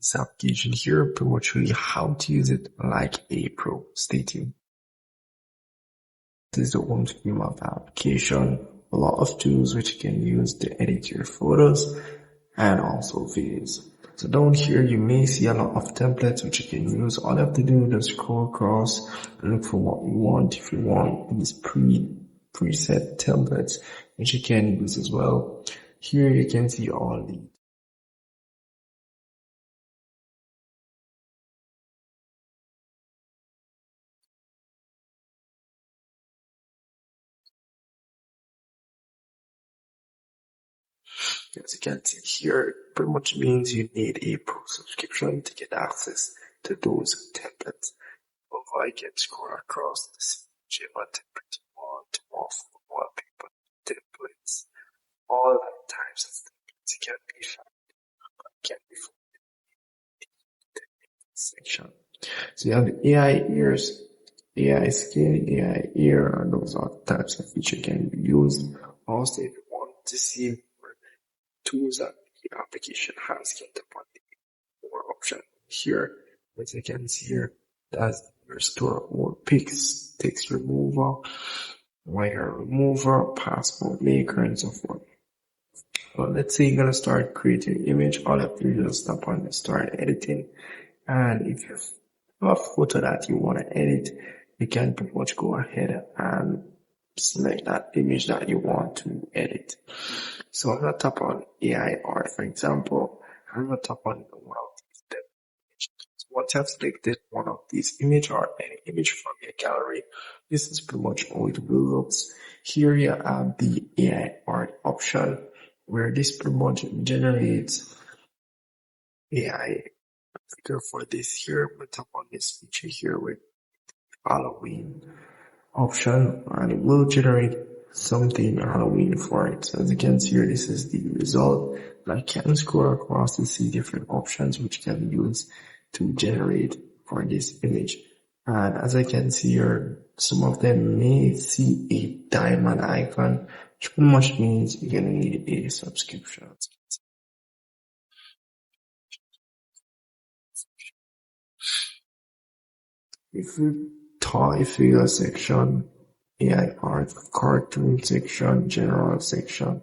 This application here pretty much show you how to use it like a pro. Stay tuned. This is the home screen of the application. A lot of tools which you can use to edit your photos and also videos. So down here you may see a lot of templates which you can use. All you have to do is scroll across and look for what you want. If you want these preset templates which you can use as well. Here you can see all the as you can see here, it pretty much means you need a pro subscription to get access to those templates. If I can scroll across to see what template you want, awful wallpaper templates, all types of templates can be found, can be found in the section. So you have the AI ears, AI skin, AI ear, and those are types of feature can be used. Also, if you want to see tools that the application has, get upon the more option here. As you can see here, that's restore more pics, text remover, wire remover, passport maker, and so forth. Well, let's say you're gonna start creating an image. All you have to do is tap on start editing, and if you have a photo that you want to edit, you can pretty much go ahead and select that image that you want to edit. So I'm gonna tap on AI art, for example. I'm gonna tap on one of these images. So once I've selected one of these image or any image from your gallery, this is pretty much all it will look. Here you have the AI art option, where this pretty much generates AI figure for this here. I'm gonna tap on this feature here with Halloween option, and it will generate something Halloween for it. So as you can see here, this is the result. I can scroll across to see different options which can be used to generate for this image. And as I can see here, some of them may see a diamond icon, which pretty much means you're gonna need a subscription. If you toy figure section, AI art, cartoon section, general section.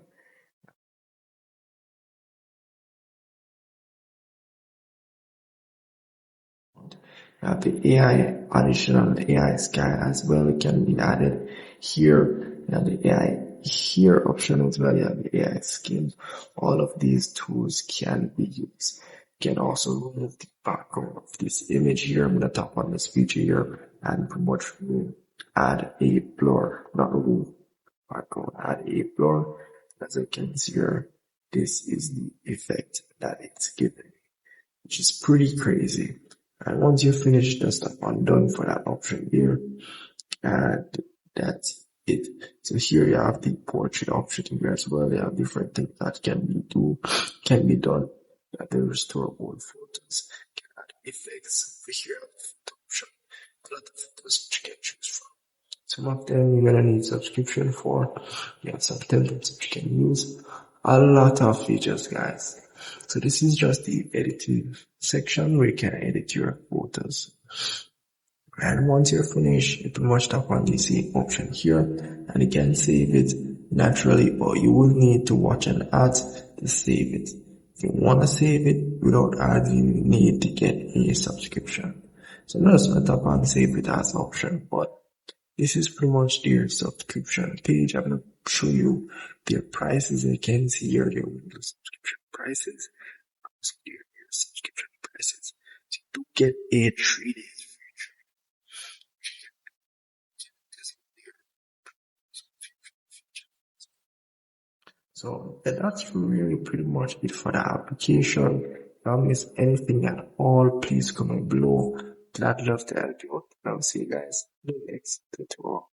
The AI additional AI sky as well can be added here. And the AI here option as well. You have the AI skin. All of these tools can be used. You can also remove the background of this image here. I'm gonna tap on this feature here and pretty much add a blur, not remove background, add a blur. As I can see here, this is the effect that it's given, which is pretty crazy. And once you finish, just tap on done for that option here, and that's it. So here you have the portrait option here as well. You have different things that can be done. You have the restore old photos, you can add effects over here, photo option, a lot of photos which you can choose from. Some of them you're gonna need subscription for. You have some templates which you can use. A lot of features, guys. So this is just the editing section where you can edit your photos. And once you're finished, you pretty much tap on the save option here, and you can save it naturally, but you will need to watch an ad to save it. If you want to save it without ads, you need to get a subscription. So I'm just gonna tap on save it as option, but this is pretty much their subscription page. I'm gonna show you their prices. You can see here their Windows subscription prices. Their subscription prices. So you do get a 3 days free trial. So that's really pretty much it for the application. If I miss anything at all, please comment below. I'd love to help you out. I'll see you guys in the next tutorial.